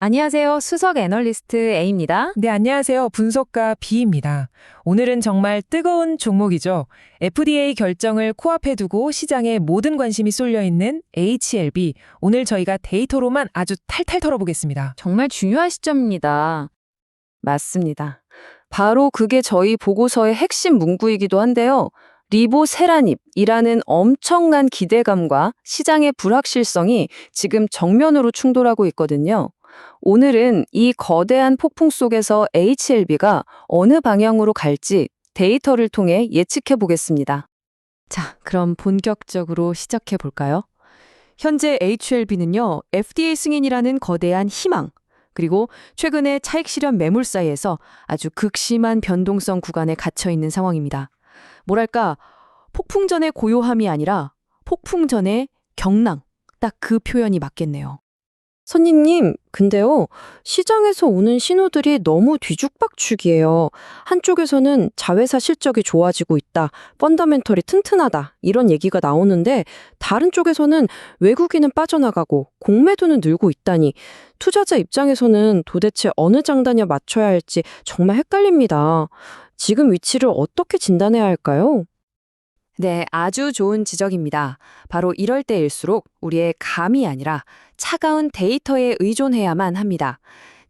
안녕하세요. 수석 애널리스트 A입니다. 네, 안녕하세요. 분석가 B입니다. 오늘은 정말 뜨거운 종목이죠. FDA 결정을 코앞에 두고 시장에 모든 관심이 쏠려 있는 HLB. 오늘 저희가 데이터로만 아주 탈탈 털어보겠습니다. 정말 중요한 시점입니다. 맞습니다. 바로 그게 저희 보고서의 핵심 문구이기도 한데요. 리보세라닙이라는 엄청난 기대감과 시장의 불확실성이 지금 정면으로 충돌하고 있거든요. 오늘은 이 거대한 폭풍 속에서 HLB가 어느 방향으로 갈지 데이터를 통해 예측해 보겠습니다. 자, 그럼 본격적으로 시작해 볼까요? 현재 HLB는요, FDA 승인이라는 거대한 희망, 그리고 최근의 차익 실현 매물 사이에서 아주 극심한 변동성 구간에 갇혀 있는 상황입니다. 뭐랄까, 폭풍전의 고요함이 아니라 폭풍전의 경랑, 딱 그 표현이 맞겠네요. 선생님, 근데요, 시장에서 오는 신호들이 너무 뒤죽박죽이에요. 한쪽에서는 자회사 실적이 좋아지고 있다, 펀더멘털이 튼튼하다, 이런 얘기가 나오는데, 다른 쪽에서는 외국인은 빠져나가고 공매도는 늘고 있다니, 투자자 입장에서는 도대체 어느 장단에 맞춰야 할지 정말 헷갈립니다. 지금 위치를 어떻게 진단해야 할까요? 네, 아주 좋은 지적입니다. 바로 이럴 때일수록 우리의 감이 아니라 차가운 데이터에 의존해야만 합니다.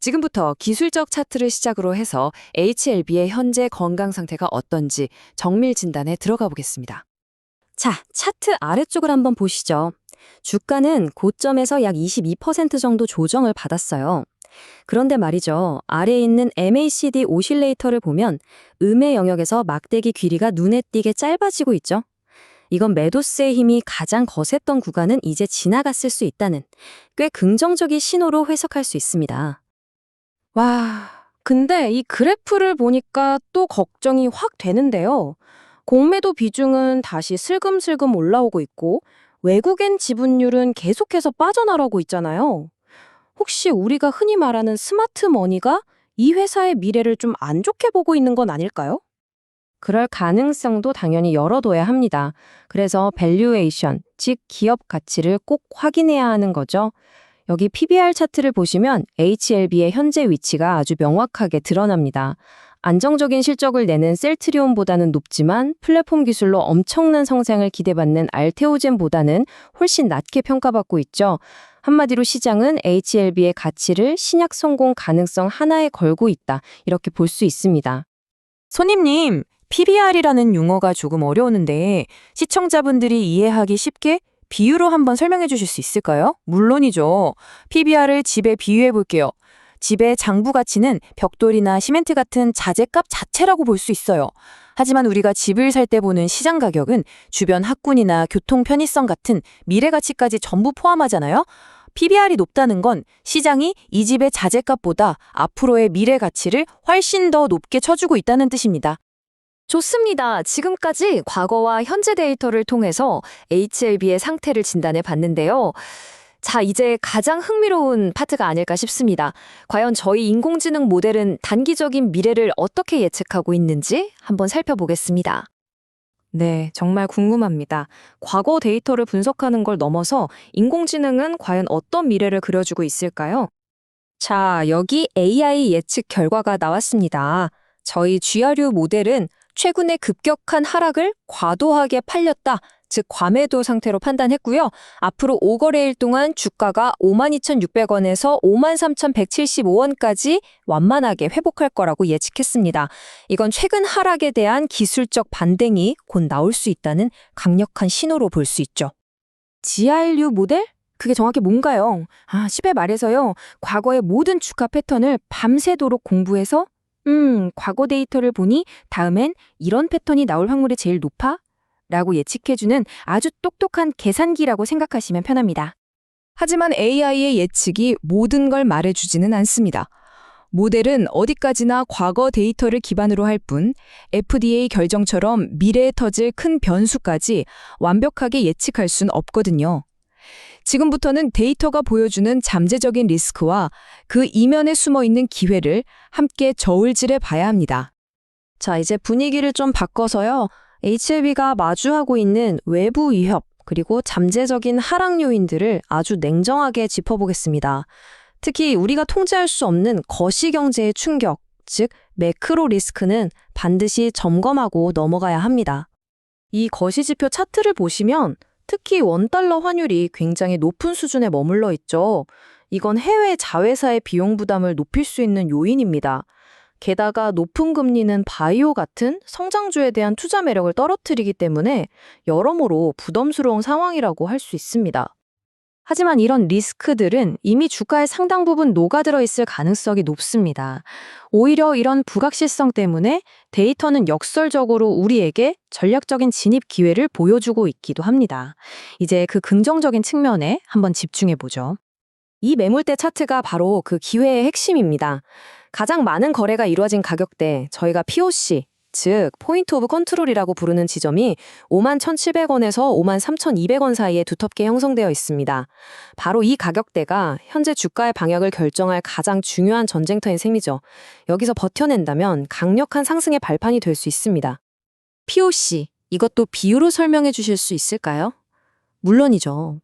지금부터 기술적 차트를 시작으로 해서 HLB의 현재 건강 상태가 어떤지 정밀 진단에 들어가 보겠습니다. 자, 차트 아래쪽을 한번 보시죠. 주가는 고점에서 약 22% 정도 조정을 받았어요. 그런데 말이죠. 아래에 있는 MACD 오실레이터를 보면 음의 영역에서 막대기 길이가 눈에 띄게 짧아지고 있죠. 이건 매도세의 힘이 가장 거셌던 구간은 이제 지나갔을 수 있다는 꽤 긍정적인 신호로 해석할 수 있습니다. 와, 근데 이 그래프를 보니까 또 걱정이 확 되는데요. 공매도 비중은 다시 슬금슬금 올라오고 있고 외국인 지분율은 계속해서 빠져나가고 있잖아요. 혹시 우리가 흔히 말하는 스마트 머니가 이 회사의 미래를 좀 안 좋게 보고 있는 건 아닐까요? 그럴 가능성도 당연히 열어둬야 합니다. 그래서 밸류에이션, 즉 기업 가치를 꼭 확인해야 하는 거죠. 여기 PBR 차트를 보시면 HLB의 현재 위치가 아주 명확하게 드러납니다. 안정적인 실적을 내는 셀트리온보다는 높지만 플랫폼 기술로 엄청난 성장을 기대받는 알테오젠보다는 훨씬 낮게 평가받고 있죠. 한마디로 시장은 HLB의 가치를 신약 성공 가능성 하나에 걸고 있다. 이렇게 볼 수 있습니다. 손님님, PBR이라는 용어가 조금 어려우는데 시청자분들이 이해하기 쉽게 비유로 한번 설명해 주실 수 있을까요? 물론이죠. PBR을 집에 비유해 볼게요. 집의 장부 가치는 벽돌이나 시멘트 같은 자재값 자체라고 볼 수 있어요. 하지만 우리가 집을 살 때 보는 시장 가격은 주변 학군이나 교통 편의성 같은 미래 가치까지 전부 포함하잖아요. PBR이 높다는 건 시장이 이 집의 자재값보다 앞으로의 미래 가치를 훨씬 더 높게 쳐주고 있다는 뜻입니다. 좋습니다. 지금까지 과거와 현재 데이터를 통해서 HLB의 상태를 진단해 봤는데요. 자, 이제 가장 흥미로운 파트가 아닐까 싶습니다. 과연 저희 인공지능 모델은 단기적인 미래를 어떻게 예측하고 있는지 한번 살펴보겠습니다. 네, 정말 궁금합니다. 과거 데이터를 분석하는 걸 넘어서 인공지능은 과연 어떤 미래를 그려주고 있을까요? 자, 여기 AI 예측 결과가 나왔습니다. 저희 GRU 모델은 최근에 급격한 하락을 과도하게 팔렸다, 즉 과매도 상태로 판단했고요. 앞으로 5거래일 동안 주가가 52,600원에서 53,175원까지 완만하게 회복할 거라고 예측했습니다. 이건 최근 하락에 대한 기술적 반등이 곧 나올 수 있다는 강력한 신호로 볼 수 있죠. GRU 모델? 그게 정확히 뭔가요? 쉽게 말해서요. 과거의 모든 주가 패턴을 밤새도록 공부해서 과거 데이터를 보니 다음엔 이런 패턴이 나올 확률이 제일 높아? 라고 예측해주는 아주 똑똑한 계산기라고 생각하시면 편합니다. 하지만 AI의 예측이 모든 걸 말해주지는 않습니다. 모델은 어디까지나 과거 데이터를 기반으로 할 뿐 FDA 결정처럼 미래에 터질 큰 변수까지 완벽하게 예측할 순 없거든요. 지금부터는 데이터가 보여주는 잠재적인 리스크와 그 이면에 숨어있는 기회를 함께 저울질해 봐야 합니다. 자, 이제 분위기를 좀 바꿔서요. HLB가 마주하고 있는 외부 위협, 그리고 잠재적인 하락 요인들을 아주 냉정하게 짚어보겠습니다. 특히 우리가 통제할 수 없는 거시경제의 충격, 즉 매크로 리스크는 반드시 점검하고 넘어가야 합니다. 이 거시지표 차트를 보시면 특히 원달러 환율이 굉장히 높은 수준에 머물러 있죠. 이건 해외 자회사의 비용 부담을 높일 수 있는 요인입니다. 게다가 높은 금리는 바이오 같은 성장주에 대한 투자 매력을 떨어뜨리기 때문에 여러모로 부담스러운 상황이라고 할 수 있습니다. 하지만 이런 리스크들은 이미 주가의 상당 부분 녹아들어 있을 가능성이 높습니다. 오히려 이런 불확실성 때문에 데이터는 역설적으로 우리에게 전략적인 진입 기회를 보여주고 있기도 합니다. 이제 그 긍정적인 측면에 한번 집중해 보죠. 이 매물대 차트가 바로 그 기회의 핵심입니다. 가장 많은 거래가 이루어진 가격대, 저희가 POC, 즉 포인트 오브 컨트롤이라고 부르는 지점이 51,700원에서 53,200원 사이에 두텁게 형성되어 있습니다. 바로 이 가격대가 현재 주가의 방향을 결정할 가장 중요한 전쟁터인 셈이죠. 여기서 버텨낸다면 강력한 상승의 발판이 될 수 있습니다. POC, 이것도 비유로 설명해 주실 수 있을까요? 물론이죠.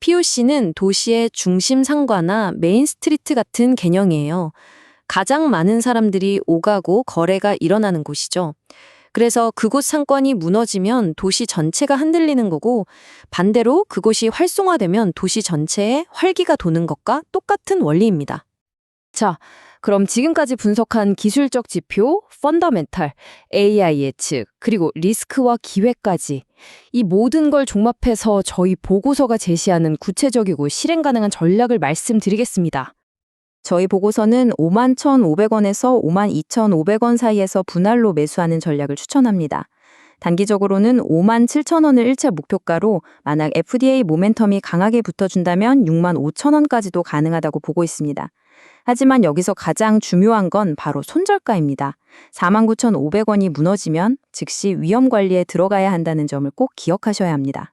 POC는 도시의 중심 상가나 메인 스트리트 같은 개념이에요. 가장 많은 사람들이 오가고 거래가 일어나는 곳이죠. 그래서 그곳 상권이 무너지면 도시 전체가 흔들리는 거고 반대로 그곳이 활성화되면 도시 전체에 활기가 도는 것과 똑같은 원리입니다. 자, 그럼 지금까지 분석한 기술적 지표, 펀더멘탈, AI 예측, 그리고 리스크와 기회까지 이 모든 걸 종합해서 저희 보고서가 제시하는 구체적이고 실행 가능한 전략을 말씀드리겠습니다. 저희 보고서는 51,500원에서 52,500원 사이에서 분할로 매수하는 전략을 추천합니다. 단기적으로는 57,000원을 1차 목표가로 만약 FDA 모멘텀이 강하게 붙어준다면 65,000원까지도 가능하다고 보고 있습니다. 하지만 여기서 가장 중요한 건 바로 손절가입니다. 49,500원이 무너지면 즉시 위험 관리에 들어가야 한다는 점을 꼭 기억하셔야 합니다.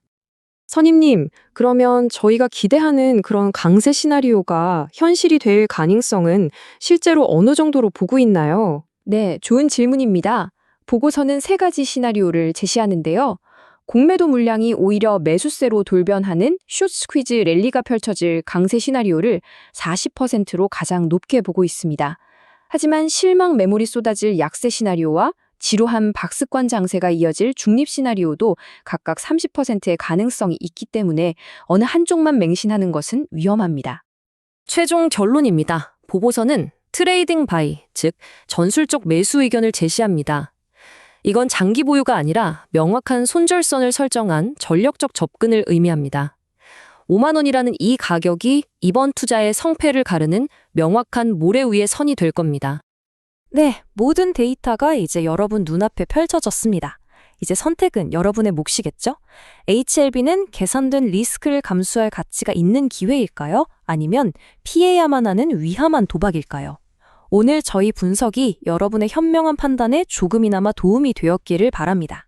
선임님, 그러면 저희가 기대하는 그런 강세 시나리오가 현실이 될 가능성은 실제로 어느 정도로 보고 있나요? 네, 좋은 질문입니다. 보고서는 3가지 시나리오를 제시하는데요. 공매도 물량이 오히려 매수세로 돌변하는 숏 스퀴즈 랠리가 펼쳐질 강세 시나리오를 40%로 가장 높게 보고 있습니다. 하지만 실망 매물이 쏟아질 약세 시나리오와 지루한 박스권 장세가 이어질 중립 시나리오도 각각 30%의 가능성이 있기 때문에 어느 한쪽만 맹신하는 것은 위험합니다. 최종 결론입니다. 보고서는 트레이딩 바이, 즉 전술적 매수 의견을 제시합니다. 이건 장기 보유가 아니라 명확한 손절선을 설정한 전략적 접근을 의미합니다. 5만 원이라는 이 가격이 이번 투자의 성패를 가르는 명확한 모래 위의 선이 될 겁니다. 네, 모든 데이터가 이제 여러분 눈앞에 펼쳐졌습니다. 이제 선택은 여러분의 몫이겠죠? HLB는 계산된 리스크를 감수할 가치가 있는 기회일까요? 아니면 피해야만 하는 위험한 도박일까요? 오늘 저희 분석이 여러분의 현명한 판단에 조금이나마 도움이 되었기를 바랍니다.